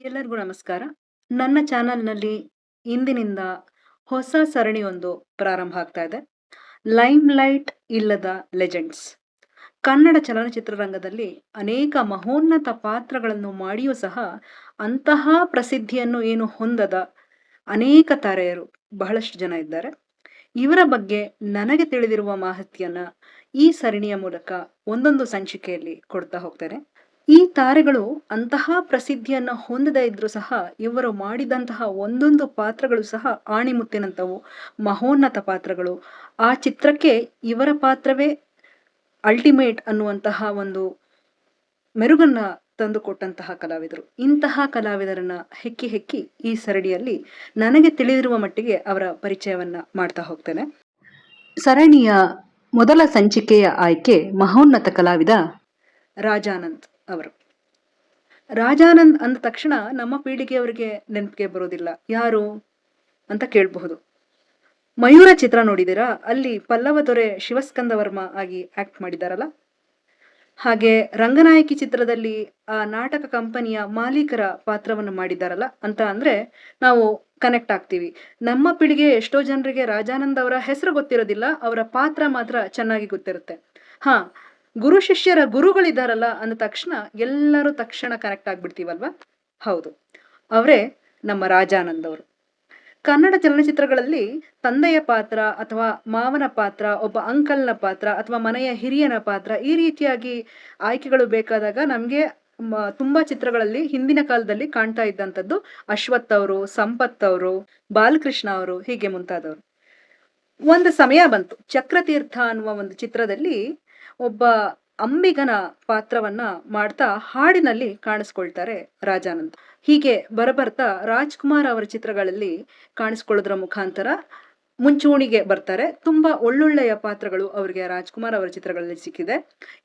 ಎಲ್ಲರಿಗೂ ನಮಸ್ಕಾರ. ನನ್ನ ಚಾನಲ್‌ನಲ್ಲಿ ಇಂದಿನಿಂದ ಹೊಸ ಸರಣಿಯೊಂದು ಪ್ರಾರಂಭ ಆಗ್ತಾ ಇದೆ. ಲೈಮ್‌ಲೈಟ್ ಇಲ್ಲದ ಲೆಜೆಂಡ್ಸ್. ಕನ್ನಡ ಚಲನಚಿತ್ರರಂಗದಲ್ಲಿ ಅನೇಕ ಮಹೋನ್ನತ ಪಾತ್ರಗಳನ್ನು ಮಾಡಿಯೂ ಸಹ ಅಂತಹ ಪ್ರಸಿದ್ಧಿಯನ್ನು ಏನು ಹೊಂದದ ಅನೇಕ ತಾರೆಯರು ಬಹಳಷ್ಟು ಜನ ಇದ್ದಾರೆ. ಇವರ ಬಗ್ಗೆ ನನಗೆ ತಿಳಿದಿರುವ ಮಾಹಿತಿಯನ್ನ ಈ ಸರಣಿಯ ಮೂಲಕ ಒಂದೊಂದು ಸಂಚಿಕೆಯಲ್ಲಿ ಕೊಡ್ತಾ ಹೋಗ್ತೇನೆ. ಈ ತಾರೆಗಳು ಅಂತಹ ಪ್ರಸಿದ್ಧಿಯನ್ನ ಹೊಂದದೇ ಇದ್ರೂ ಸಹ ಇವರು ಮಾಡಿದಂತಹ ಒಂದೊಂದು ಪಾತ್ರಗಳು ಸಹ ಆಣಿಮುತ್ತಿನಂತವು, ಮಹೋನ್ನತ ಪಾತ್ರಗಳು. ಆ ಚಿತ್ರಕ್ಕೆ ಇವರ ಪಾತ್ರವೇ ಅಲ್ಟಿಮೇಟ್ ಅನ್ನುವಂತಹ ಒಂದು ಮೆರುಗನ್ನ ತಂದುಕೊಟ್ಟಂತಹ ಕಲಾವಿದರು. ಇಂತಹ ಕಲಾವಿದರನ್ನ ಹೆಕ್ಕಿ ಹೆಕ್ಕಿ ಈ ಸರಣಿಯಲ್ಲಿ ನನಗೆ ತಿಳಿದಿರುವ ಮಟ್ಟಿಗೆ ಅವರ ಪರಿಚಯವನ್ನ ಮಾಡ್ತಾ ಹೋಗ್ತೇನೆ. ಸರಣಿಯ ಮೊದಲ ಸಂಚಿಕೆಯ ಆಯ್ಕೆ ಮಹೋನ್ನತ ಕಲಾವಿದ ರಾಜಾನಂದ್ ಅವರು. ರಾಜಾನಂದ್ ಅಂದ ತಕ್ಷಣ ನಮ್ಮ ಪೀಳಿಗೆಯವರಿಗೆ ನೆನಪಿಗೆ ಬರೋದಿಲ್ಲ. ಯಾರು ಅಂತ ಕೇಳಬಹುದು. ಮಯೂರ ಚಿತ್ರ ನೋಡಿದಿರಾ? ಅಲ್ಲಿ ಪಲ್ಲವ ದೊರೆ ಶಿವಸ್ಕಂದ ವರ್ಮ ಆಗಿ ಆಕ್ಟ್ ಮಾಡಿದಾರಲ್ಲ. ಹಾಗೆ ರಂಗನಾಯಕಿ ಚಿತ್ರದಲ್ಲಿ ಆ ನಾಟಕ ಕಂಪನಿಯ ಮಾಲೀಕರ ಪಾತ್ರವನ್ನು ಮಾಡಿದಾರಲ್ಲ ಅಂತ ಅಂದ್ರೆ ನಾವು ಕನೆಕ್ಟ್ ಆಗ್ತೀವಿ. ನಮ್ಮ ಪೀಳಿಗೆ ಎಷ್ಟೋ ಜನರಿಗೆ ರಾಜಾನಂದ್ ಅವರ ಹೆಸರು ಗೊತ್ತಿರೋದಿಲ್ಲ, ಅವರ ಪಾತ್ರ ಮಾತ್ರ ಚೆನ್ನಾಗಿ ಗೊತ್ತಿರುತ್ತೆ. ಹಾ, ಗುರು ಶಿಷ್ಯರ ಗುರುಗಳಿದಾರಲ್ಲ ಅಂದ ತಕ್ಷಣ ಎಲ್ಲರೂ ತಕ್ಷಣ ಕನೆಕ್ಟ್ ಆಗ್ಬಿಡ್ತೀವಲ್ವಾ? ಹೌದು, ಅವರೇ ನಮ್ಮ ರಾಜಾನಂದ್ ಅವರು. ಕನ್ನಡ ಚಲನಚಿತ್ರಗಳಲ್ಲಿ ತಂದೆಯ ಪಾತ್ರ ಅಥವಾ ಮಾವನ ಪಾತ್ರ, ಒಬ್ಬ ಅಂಕಲ್ನ ಪಾತ್ರ ಅಥವಾ ಮನೆಯ ಹಿರಿಯನ ಪಾತ್ರ, ಈ ರೀತಿಯಾಗಿ ಆಯ್ಕೆಗಳು ಬೇಕಾದಾಗ ನಮ್ಗೆ ತುಂಬಾ ಚಿತ್ರಗಳಲ್ಲಿ ಹಿಂದಿನ ಕಾಲದಲ್ಲಿ ಕಾಣ್ತಾ ಇದ್ದಂಥದ್ದು ಅಶ್ವಥ್ ಅವರು, ಸಂಪತ್ ಅವರು, ಬಾಲಕೃಷ್ಣ ಅವರು, ಹೀಗೆ ಮುಂತಾದವರು. ಒಂದು ಸಮಯ ಬಂತು, ಚಕ್ರತೀರ್ಥ ಅನ್ನುವ ಒಂದು ಚಿತ್ರದಲ್ಲಿ ಒಬ್ಬ ಅಂಬಿಗನ ಪಾತ್ರವನ್ನ ಮಾಡ್ತಾ ಹಾಡಿನಲ್ಲಿ ಕಾಣಿಸ್ಕೊಳ್ತಾರೆ ರಾಜಾನಂದ್. ಹೀಗೆ ಬರಬರ್ತಾ ರಾಜ್ಕುಮಾರ್ ಅವರ ಚಿತ್ರಗಳಲ್ಲಿ ಕಾಣಿಸ್ಕೊಳ್ಳೋದ್ರ ಮುಖಾಂತರ ಮುಂಚೂಣಿಗೆ ಬರ್ತಾರೆ. ತುಂಬಾ ಒಳ್ಳೊಳ್ಳೆಯ ಪಾತ್ರಗಳು ಅವರಿಗೆ ರಾಜ್ಕುಮಾರ್ ಅವರ ಚಿತ್ರಗಳಲ್ಲಿ ಸಿಕ್ಕಿದೆ.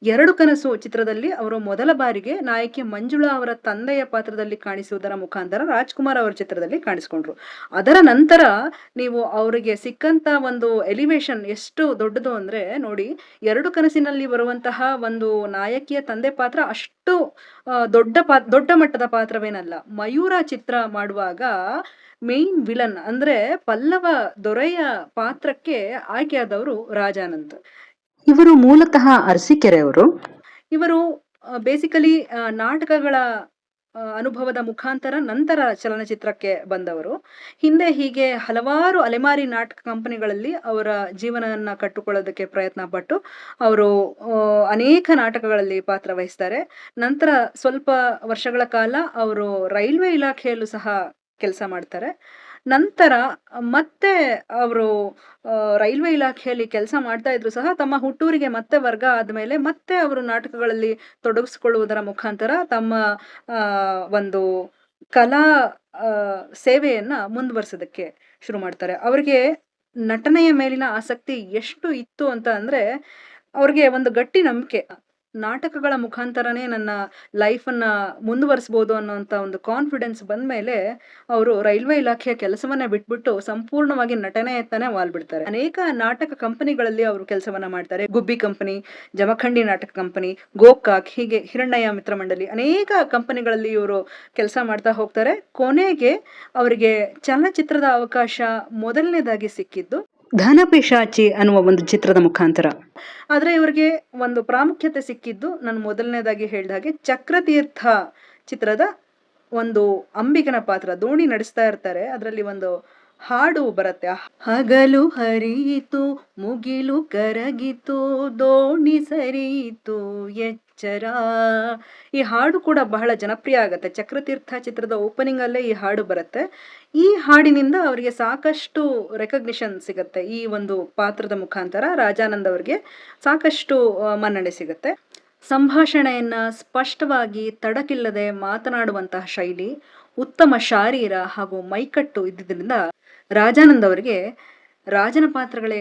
ಎರಡು ಕನಸು ಚಿತ್ರದಲ್ಲಿ ಅವರು ಮೊದಲ ಬಾರಿಗೆ ನಾಯಕಿ ಮಂಜುಳಾ ಅವರ ತಂದೆಯ ಪಾತ್ರದಲ್ಲಿ ಕಾಣಿಸುವುದರ ಮುಖಾಂತರ ರಾಜ್ಕುಮಾರ್ ಅವರ ಚಿತ್ರದಲ್ಲಿ ಕಾಣಿಸ್ಕೊಂಡ್ರು. ಅದರ ನಂತರ ನೀವು ಅವರಿಗೆ ಸಿಕ್ಕಂತ ಒಂದು ಎಲಿವೇಶನ್ ಎಷ್ಟು ದೊಡ್ಡದು ಅಂದ್ರೆ ನೋಡಿ, ಎರಡು ಕನಸಿನಲ್ಲಿ ಬರುವಂತಹ ಒಂದು ನಾಯಕಿಯ ತಂದೆ ಪಾತ್ರ ಅಷ್ಟು ದೊಡ್ಡ ಮಟ್ಟದ ಪಾತ್ರವೇನಲ್ಲ. ಮಯೂರ ಚಿತ್ರ ಮಾಡುವಾಗ ಮೇನ್ ವಿಲನ್ ಅಂದ್ರೆ ಪಲ್ಲವ ದೊರೆಯ ಪಾತ್ರಕ್ಕೆ ಆಯ್ಕೆಯಾದವರು ರಾಜಾನಂದ್. ಇವರು ಮೂಲತಃ ಅರಸೀಕೆರೆಯವರು. ಇವರು ಬೇಸಿಕಲಿ ನಾಟಕಗಳ ಅನುಭವದ ಮುಖಾಂತರ ನಂತರ ಚಲನಚಿತ್ರಕ್ಕೆ ಬಂದವರು. ಹಿಂದೆ ಹೀಗೆ ಹಲವಾರು ಅಲೆಮಾರಿ ನಾಟಕ ಕಂಪನಿಗಳಲ್ಲಿ ಅವರ ಜೀವನವನ್ನ ಕಟ್ಟುಕೊಳ್ಳೋದಕ್ಕೆ ಪ್ರಯತ್ನ ಪಟ್ಟು ಅವರು ಅನೇಕ ನಾಟಕಗಳಲ್ಲಿ ಪಾತ್ರ ವಹಿಸ್ತಾರೆ. ನಂತರ ಸ್ವಲ್ಪ ವರ್ಷಗಳ ಕಾಲ ಅವರು ರೈಲ್ವೆ ಇಲಾಖೆಯಲ್ಲೂ ಸಹ ಕೆಲಸ ಮಾಡ್ತಾರೆ. ನಂತರ ಮತ್ತೆ ಅವರು ರೈಲ್ವೆ ಇಲಾಖೆಯಲ್ಲಿ ಕೆಲಸ ಮಾಡ್ತಾ ಇದ್ರು ಸಹ ತಮ್ಮ ಹುಟ್ಟೂರಿಗೆ ಮತ್ತೆ ವರ್ಗ ಆದ್ಮೇಲೆ ಮತ್ತೆ ಅವರು ನಾಟಕಗಳಲ್ಲಿ ತೊಡಗಿಸಿಕೊಳ್ಳುವುದರ ಮುಖಾಂತರ ತಮ್ಮ ಒಂದು ಕಲಾ ಸೇವೆಯನ್ನ ಮುಂದುವರಿಸೋದಕ್ಕೆ ಶುರು ಮಾಡ್ತಾರೆ. ಅವರಿಗೆ ನಟನೆಯ ಮೇಲಿನ ಆಸಕ್ತಿ ಎಷ್ಟು ಇತ್ತು ಅಂತ ಅಂದ್ರೆ ಅವ್ರಿಗೆ ಒಂದು ಗಟ್ಟಿ ನಂಬಿಕೆ, ನಾಟಕಗಳ ಮುಖಾಂತರನೇ ನನ್ನ ಲೈಫನ್ನ ಮುಂದುವರಿಸಬಹುದು ಅನ್ನೋಂಥ ಒಂದು ಕಾನ್ಫಿಡೆನ್ಸ್ ಬಂದ್ಮೇಲೆ ಅವರು ರೈಲ್ವೆ ಇಲಾಖೆಯ ಕೆಲಸವನ್ನ ಬಿಟ್ಬಿಟ್ಟು ಸಂಪೂರ್ಣವಾಗಿ ನಟನೆಯತ್ತನೇ ವಾಲ್ಬಿಡ್ತಾರೆ. ಅನೇಕ ನಾಟಕ ಕಂಪನಿಗಳಲ್ಲಿ ಅವರು ಕೆಲಸವನ್ನ ಮಾಡ್ತಾರೆ. ಗುಬ್ಬಿ ಕಂಪನಿ, ಜಮಖಂಡಿ ನಾಟಕ ಕಂಪನಿ, ಗೋಕಾಕ್, ಹೀಗೆ ಹಿರಣ್ಣಯ್ಯ ಮಿತ್ರಮಂಡಲಿ, ಅನೇಕ ಕಂಪನಿಗಳಲ್ಲಿ ಇವರು ಕೆಲಸ ಮಾಡ್ತಾ ಹೋಗ್ತಾರೆ. ಕೊನೆಗೆ ಅವರಿಗೆ ಚಲನಚಿತ್ರದ ಅವಕಾಶ ಮೊದಲನೇದಾಗಿ ಸಿಕ್ಕಿದ್ದು ಘನಪಿಶಾಚಿ ಅನ್ನುವ ಒಂದು ಚಿತ್ರದ ಮುಖಾಂತರ. ಆದ್ರೆ ಇವರಿಗೆ ಒಂದು ಪ್ರಾಮುಖ್ಯತೆ ಸಿಕ್ಕಿದ್ದು ನಾನು ಮೊದಲನೇದಾಗಿ ಹೇಳಿದ ಹಾಗೆ ಚಕ್ರತೀರ್ಥ ಚಿತ್ರದ ಒಂದು ಅಂಬಿಗನ ಪಾತ್ರ. ದೋಣಿ ನಡೆಸ್ತಾ ಇರ್ತಾರೆ, ಅದರಲ್ಲಿ ಒಂದು ಹಾಡು ಬರುತ್ತೆ. ಹಗಲು ಹರಿಯಿತು ಮುಗಿಲು ಕರಗಿತು ದೋಣಿ ಸರಿಯಿತು ಎಚ್ಚರ. ಈ ಹಾಡು ಕೂಡ ಬಹಳ ಜನಪ್ರಿಯ ಆಗತ್ತೆ. ಚಕ್ರತೀರ್ಥ ಚಿತ್ರದ ಓಪನಿಂಗ್ ಅಲ್ಲೇ ಈ ಹಾಡು ಬರುತ್ತೆ. ಈ ಹಾಡಿನಿಂದ ಅವರಿಗೆ ಸಾಕಷ್ಟು ರೆಕಗ್ನಿಷನ್ ಸಿಗತ್ತೆ. ಈ ಒಂದು ಪಾತ್ರದ ಮುಖಾಂತರ ರಾಜಾನಂದ್ ಅವರಿಗೆ ಸಾಕಷ್ಟು ಮನ್ನಣೆ ಸಿಗತ್ತೆ. ಸಂಭಾಷಣೆಯನ್ನ ಸ್ಪಷ್ಟವಾಗಿ ತಡಕಿಲ್ಲದೆ ಮಾತನಾಡುವಂತಹ ಶೈಲಿ, ಉತ್ತಮ ಶಾರೀರ ಹಾಗೂ ಮೈಕಟ್ಟು ಇದ್ದಿದ್ದರಿಂದ ರಾಜಾನಂದ್ ಅವರಿಗೆ ರಾಜನ ಪಾತ್ರಗಳೇ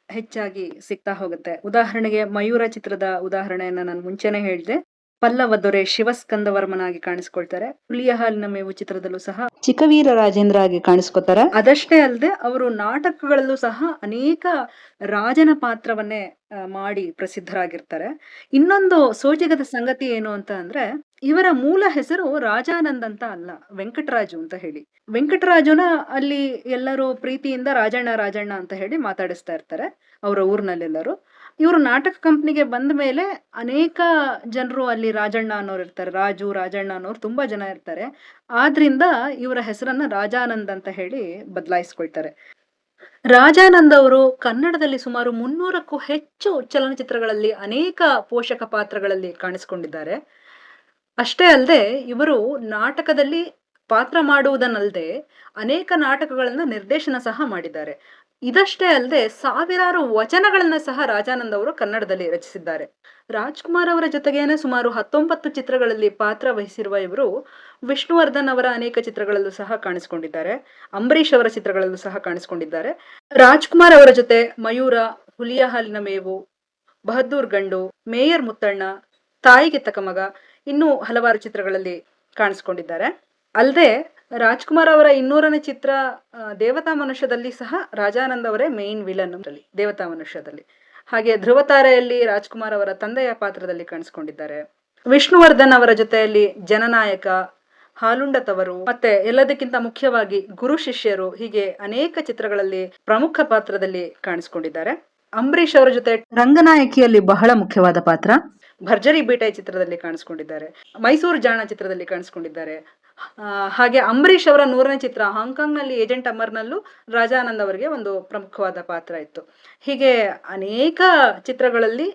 ಹೆಚ್ಚಾಗಿ ಸಿಗ್ತಾ ಹೋಗುತ್ತೆ. ಉದಾಹರಣೆಗೆ ಮಯೂರ ಚಿತ್ರದ ಉದಾಹರಣೆಯನ್ನ ನಾನು ಮುಂಚೆನೆ ಹೇಳಿದೆ. ಪಲ್ಲವ ದೊರೆ ಶಿವಸ್ಕಂದ ವರ್ಮನಾಗಿ ಕಾಣಿಸ್ಕೊಳ್ತಾರೆ. ಹುಲಿಯ ಹಾಲಿನ ಮೇವು ಚಿತ್ರದಲ್ಲೂ ಸಹ ಚಿಕ್ಕವೀರ ರಾಜೇಂದ್ರ ಆಗಿ ಕಾಣಿಸ್ಕೊತಾರೆ. ಅದಷ್ಟೇ ಅಲ್ಲದೆ ಅವರು ನಾಟಕಗಳಲ್ಲೂ ಸಹ ಅನೇಕ ರಾಜನ ಪಾತ್ರವನ್ನೇ ಮಾಡಿ ಪ್ರಸಿದ್ಧರಾಗಿರ್ತಾರೆ. ಇನ್ನೊಂದು ಸೋಜಿಗದ ಸಂಗತಿ ಏನು ಅಂತ ಅಂದ್ರೆ, ಇವರ ಮೂಲ ಹೆಸರು ರಾಜಾನಂದ್ ಅಂತ ಅಲ್ಲ, ವೆಂಕಟರಾಜು ಅಂತ ಹೇಳಿ. ವೆಂಕಟರಾಜುನ ಅಲ್ಲಿ ಎಲ್ಲರೂ ಪ್ರೀತಿಯಿಂದ ರಾಜಣ್ಣ ರಾಜಣ್ಣ ಅಂತ ಹೇಳಿ ಮಾತಾಡಿಸ್ತಾ ಇರ್ತಾರೆ ಅವರ ಊರಿನಲ್ಲೆಲ್ಲರೂ. ಇವರು ನಾಟಕ ಕಂಪ್ನಿಗೆ ಬಂದ ಮೇಲೆ ಅನೇಕ ಜನರು ಅಲ್ಲಿ ರಾಜಣ್ಣ ಅನ್ನೋರು ಇರ್ತಾರೆ, ರಾಜು ರಾಜಣ್ಣ ಅನ್ನೋರು ತುಂಬಾ ಜನ ಇರ್ತಾರೆ. ಆದ್ರಿಂದ ಇವರ ಹೆಸರನ್ನ ರಾಜಾನಂದ್ ಅಂತ ಹೇಳಿ ಬದಲಾಯಿಸ್ಕೊಳ್ತಾರೆ. ರಾಜಾನಂದ್ ಅವರು ಕನ್ನಡದಲ್ಲಿ ಸುಮಾರು 300ಕ್ಕೂ ಹೆಚ್ಚು ಚಲನಚಿತ್ರಗಳಲ್ಲಿ ಅನೇಕ ಪೋಷಕ ಪಾತ್ರಗಳಲ್ಲಿ ಕಾಣಿಸಿಕೊಂಡಿದ್ದಾರೆ. ಅಷ್ಟೇ ಅಲ್ಲದೆ ಇವರು ನಾಟಕದಲ್ಲಿ ಪಾತ್ರ ಮಾಡುವುದನ್ನಲ್ಲದೆ ಅನೇಕ ನಾಟಕಗಳನ್ನ ನಿರ್ದೇಶನ ಸಹ ಮಾಡಿದ್ದಾರೆ. ಇದಷ್ಟೇ ಅಲ್ಲದೆ ಸಾವಿರಾರು ವಚನಗಳನ್ನ ಸಹ ರಾಜಾನಂದ್ ಅವರು ಕನ್ನಡದಲ್ಲಿ ರಚಿಸಿದ್ದಾರೆ. ರಾಜ್ಕುಮಾರ್ ಅವರ ಜೊತೆಗೇನೆ ಸುಮಾರು 19 ಚಿತ್ರಗಳಲ್ಲಿ ಪಾತ್ರ ವಹಿಸಿರುವ ಇವರು ವಿಷ್ಣುವರ್ಧನ್ ಅವರ ಅನೇಕ ಚಿತ್ರಗಳಲ್ಲೂ ಸಹ ಕಾಣಿಸಿಕೊಂಡಿದ್ದಾರೆ. ಅಂಬರೀಷ್ ಅವರ ಚಿತ್ರಗಳಲ್ಲೂ ಸಹ ಕಾಣಿಸಿಕೊಂಡಿದ್ದಾರೆ. ರಾಜ್ಕುಮಾರ್ ಅವರ ಜೊತೆ ಮಯೂರ, ಹುಲಿಯ ಹಾಲಿನ ಮೇವು, ಬಹದ್ದೂರ್ ಗಂಡು, ಮೇಯರ್ ಮುತ್ತಣ್ಣ, ತಾಯಿಗೆ ತಕ್ಕ ಮಗ, ಇನ್ನೂ ಹಲವಾರು ಚಿತ್ರಗಳಲ್ಲಿ ಕಾಣಿಸ್ಕೊಂಡಿದ್ದಾರೆ. ಅಲ್ಲದೆ ರಾಜ್ಕುಮಾರ್ ಅವರ 200ನೇ ಚಿತ್ರ ದೇವತಾ ಮನುಷ್ಯದಲ್ಲಿ ಸಹ ರಾಜಾನಂದ್ ಅವರೇ ಮೇನ್ ವಿಲನ್ ದೇವತಾ ಮನುಷ್ಯದಲ್ಲಿ. ಹಾಗೆ ಧ್ರುವತಾರೆಯಲ್ಲಿ ರಾಜ್ಕುಮಾರ್ ಅವರ ತಂದೆಯ ಪಾತ್ರದಲ್ಲಿ ಕಾಣಿಸ್ಕೊಂಡಿದ್ದಾರೆ. ವಿಷ್ಣುವರ್ಧನ್ ಅವರ ಜೊತೆಯಲ್ಲಿ ಜನನಾಯಕ, ಹಾಲುಂಡ ತವರು, ಮತ್ತೆ ಎಲ್ಲದಕ್ಕಿಂತ ಮುಖ್ಯವಾಗಿ ಗುರು ಶಿಷ್ಯರು, ಹೀಗೆ ಅನೇಕ ಚಿತ್ರಗಳಲ್ಲಿ ಪ್ರಮುಖ ಪಾತ್ರದಲ್ಲಿ ಕಾಣಿಸ್ಕೊಂಡಿದ್ದಾರೆ. ಅಂಬರೀಷ್ ಅವರ ಜೊತೆ ರಂಗನಾಯಕಿಯಲ್ಲಿ ಬಹಳ ಮುಖ್ಯವಾದ ಪಾತ್ರ, ಭರ್ಜರಿ ಬೇಟೆ ಚಿತ್ರದಲ್ಲಿ ಕಾಣಿಸ್ಕೊಂಡಿದ್ದಾರೆ. ಮೈಸೂರು ಜಾಣ ಚಿತ್ರದಲ್ಲಿ ಕಾಣಿಸ್ಕೊಂಡಿದ್ದಾರೆ. ಹಾಗೆ ಅಂಬರೀಷ್ ಅವರ 100ನೇ ಚಿತ್ರ ಹಾಂಗ್ಕಾಂಗ್ ನಲ್ಲಿ ಏಜೆಂಟ್ ಅಮರ್ನಲ್ಲೂ ರಾಜಾನಂದ್ ಅವರಿಗೆ ಒಂದು ಪ್ರಮುಖವಾದ ಪಾತ್ರ ಇತ್ತು. ಹೀಗೆ ಅನೇಕ ಚಿತ್ರಗಳಲ್ಲಿ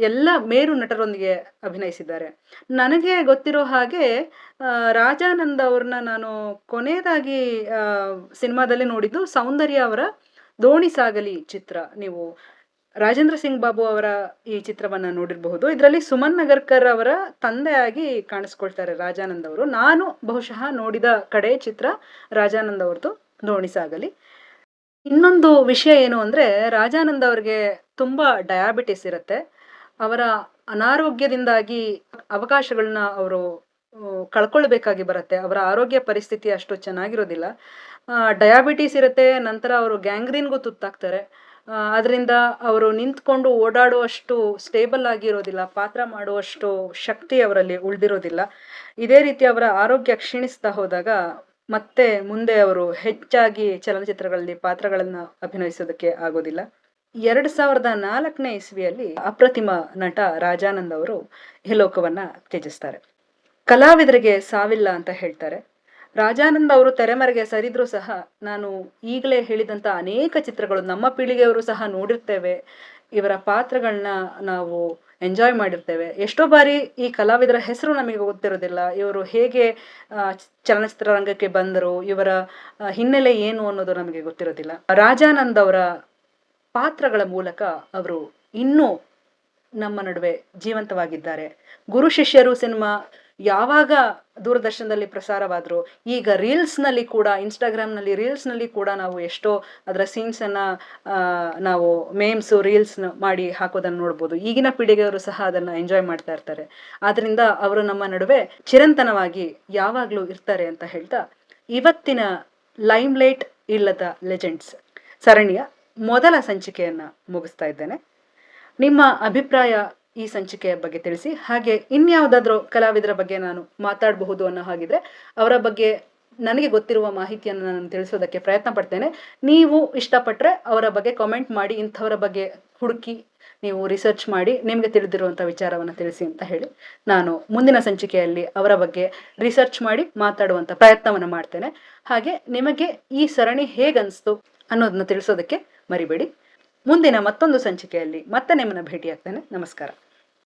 ಎಲ್ಲ ಮೇರು ನಟರೊಂದಿಗೆ ಅಭಿನಯಿಸಿದ್ದಾರೆ. ನನಗೆ ಗೊತ್ತಿರೋ ಹಾಗೆ ರಾಜಾನಂದ್ ಅವ್ರನ್ನ ನಾನು ಕೊನೆಯದಾಗಿ ಸಿನಿಮಾದಲ್ಲಿ ನೋಡಿದ್ದು ಸೌಂದರ್ಯ ಅವರ ದೋಣಿ ಸಾಗಲಿ ಚಿತ್ರ. ನೀವು ರಾಜೇಂದ್ರ ಸಿಂಗ್ ಬಾಬು ಅವರ ಈ ಚಿತ್ರವನ್ನ ನೋಡಿರಬಹುದು. ಇದರಲ್ಲಿ ಸುಮನ್ ನಗರ್ಕರ್ ಅವರ ತಂದೆಯಾಗಿ ಕಾಣಿಸ್ಕೊಳ್ತಾರೆ ರಾಜಾನಂದ್ ಅವರು. ನಾನು ಬಹುಶಃ ನೋಡಿದ ಕಡೆ ಚಿತ್ರ ರಾಜಾನಂದ್ ಅವ್ರದ್ದು ದೋಣಿ ಸಾಗಲಿ. ಇನ್ನೊಂದು ವಿಷಯ ಏನು ಅಂದ್ರೆ ರಾಜಾನಂದ್ ಅವ್ರಿಗೆ ತುಂಬಾ ಡಯಾಬಿಟಿಸ್ ಇರುತ್ತೆ. ಅವರ ಅನಾರೋಗ್ಯದಿಂದಾಗಿ ಅವಕಾಶಗಳನ್ನ ಅವರು ಕಳ್ಕೊಳ್ಬೇಕಾಗಿ ಬರುತ್ತೆ. ಅವರ ಆರೋಗ್ಯ ಪರಿಸ್ಥಿತಿ ಅಷ್ಟು ಚೆನ್ನಾಗಿರೋದಿಲ್ಲ. ಡಯಾಬಿಟಿಸ್ ಇರುತ್ತೆ, ನಂತರ ಅವರು ಗ್ಯಾಂಗ್ರೀನ್ಗೂ ತುತ್ತಾಗ್ತಾರೆ. ಅದರಿಂದ ಅವರು ನಿಂತ್ಕೊಂಡು ಓಡಾಡುವಷ್ಟು ಸ್ಟೇಬಲ್ ಆಗಿರೋದಿಲ್ಲ, ಪಾತ್ರ ಮಾಡುವಷ್ಟು ಶಕ್ತಿ ಅವರಲ್ಲಿ ಉಳಿದಿರೋದಿಲ್ಲ. ಇದೇ ರೀತಿ ಅವರ ಆರೋಗ್ಯ ಕ್ಷೀಣಿಸ್ತಾ ಹೋದಾಗ ಮತ್ತೆ ಮುಂದೆ ಅವರು ಹೆಚ್ಚಾಗಿ ಚಲನಚಿತ್ರಗಳಲ್ಲಿ ಪಾತ್ರಗಳನ್ನ ಅಭಿನಯಿಸೋದಕ್ಕೆ ಆಗೋದಿಲ್ಲ. 2004ನೇ ಇಸ್ವಿಯಲ್ಲಿ ಅಪ್ರತಿಮ ನಟ ರಾಜಾನಂದ್ ಅವರು ಈ ಲೋಕವನ್ನ ತ್ಯಜಿಸ್ತಾರೆ. ಕಲಾವಿದರಿಗೆ ಸಾವಿಲ್ಲ ಅಂತ ಹೇಳ್ತಾರೆ. ರಾಜಾನಂದ್ ಅವರು ತೆರೆಮರೆಗೆ ಸರಿದ್ರು ಸಹ ನಾನು ಈಗಲೇ ಹೇಳಿದಂತ ಅನೇಕ ಚಿತ್ರಗಳು ನಮ್ಮ ಪೀಳಿಗೆಯವರು ಸಹ ನೋಡಿರ್ತೇವೆ. ಇವರ ಪಾತ್ರಗಳನ್ನ ನಾವು ಎಂಜಾಯ್ ಮಾಡಿರ್ತೇವೆ. ಎಷ್ಟೋ ಬಾರಿ ಈ ಕಲಾವಿದರ ಹೆಸರು ನಮಗೆ ಗೊತ್ತಿರೋದಿಲ್ಲ. ಇವರು ಹೇಗೆ ಚಲನಚಿತ್ರ ರಂಗಕ್ಕೆ ಬಂದರು, ಇವರ ಹಿನ್ನೆಲೆ ಏನು ಅನ್ನೋದು ನಮಗೆ ಗೊತ್ತಿರೋದಿಲ್ಲ. ರಾಜಾನಂದ್ ಅವರ ಪಾತ್ರಗಳ ಮೂಲಕ ಅವರು ಇನ್ನೂ ನಮ್ಮ ನಡುವೆ ಜೀವಂತವಾಗಿದ್ದಾರೆ. ಗುರು ಶಿಷ್ಯರು ಸಿನಿಮಾ ಯಾವಾಗ ದೂರದರ್ಶನದಲ್ಲಿ ಪ್ರಸಾರವಾದ್ರು, ಈಗ ರೀಲ್ಸ್ ನಲ್ಲಿ ಕೂಡ, ಇನ್ಸ್ಟಾಗ್ರಾಮ್ ನಲ್ಲಿ ರೀಲ್ಸ್ ನಲ್ಲಿ ಕೂಡ ನಾವು ಎಷ್ಟೋ ಅದರ ಸೀನ್ಸ್ ಅನ್ನ ನಾವು ಮೇಮ್ಸ್ ರೀಲ್ಸ್ ಮಾಡಿ ಹಾಕೋದನ್ನ ನೋಡ್ಬೋದು. ಈಗಿನ ಪೀಳಿಗೆಯವರು ಸಹ ಅದನ್ನ ಎಂಜಾಯ್ ಮಾಡ್ತಾ ಇರ್ತಾರೆ. ಆದ್ರಿಂದ ಅವರು ನಮ್ಮ ನಡುವೆ ಚಿರಂತನವಾಗಿ ಯಾವಾಗ್ಲೂ ಇರ್ತಾರೆ ಅಂತ ಹೇಳ್ತಾ ಇವತ್ತಿನ ಲೈಮ್ ಲೈಟ್ ಇಲ್ಲದ ಲೆಜೆಂಡ್ಸ್ ಸರಣಿಯ ಮೊದಲ ಸಂಚಿಕೆಯನ್ನ ಮುಗಿಸ್ತಾ ಇದ್ದೇನೆ. ನಿಮ್ಮ ಅಭಿಪ್ರಾಯ ಈ ಸಂಚಿಕೆಯ ಬಗ್ಗೆ ತಿಳಿಸಿ. ಹಾಗೆ ಇನ್ಯಾವುದಾದ್ರೂ ಕಲಾವಿದರ ಬಗ್ಗೆ ನಾನು ಮಾತಾಡಬಹುದು ಅನ್ನೋ ಹಾಗಿದ್ರೆ ಅವರ ಬಗ್ಗೆ ನನಗೆ ಗೊತ್ತಿರುವ ಮಾಹಿತಿಯನ್ನು ನಾನು ತಿಳಿಸೋದಕ್ಕೆ ಪ್ರಯತ್ನ ಪಡ್ತೇನೆ. ನೀವು ಇಷ್ಟಪಟ್ಟರೆ ಅವರ ಬಗ್ಗೆ ಕಾಮೆಂಟ್ ಮಾಡಿ, ಇಂಥವರ ಬಗ್ಗೆ ಹುಡುಕಿ ನೀವು ರಿಸರ್ಚ್ ಮಾಡಿ ನಿಮಗೆ ತಿಳಿದಿರುವಂಥ ವಿಚಾರವನ್ನು ತಿಳಿಸಿ ಅಂತ ಹೇಳಿ ನಾನು ಮುಂದಿನ ಸಂಚಿಕೆಯಲ್ಲಿ ಅವರ ಬಗ್ಗೆ ರಿಸರ್ಚ್ ಮಾಡಿ ಮಾತಾಡುವಂಥ ಪ್ರಯತ್ನವನ್ನು ಮಾಡ್ತೇನೆ. ಹಾಗೆ ನಿಮಗೆ ಈ ಸರಣಿ ಹೇಗನ್ನಿಸ್ತು ಅನ್ನೋದನ್ನ ತಿಳಿಸೋದಕ್ಕೆ ಮರಿಬೇಡಿ. ಮುಂದಿನ ಮತ್ತೊಂದು ಸಂಚಿಕೆಯಲ್ಲಿ ಮತ್ತೆ ನಿಮ್ಮನ್ನ ಭೇಟಿಯಾಗ್ತೇನೆ. ನಮಸ್ಕಾರ.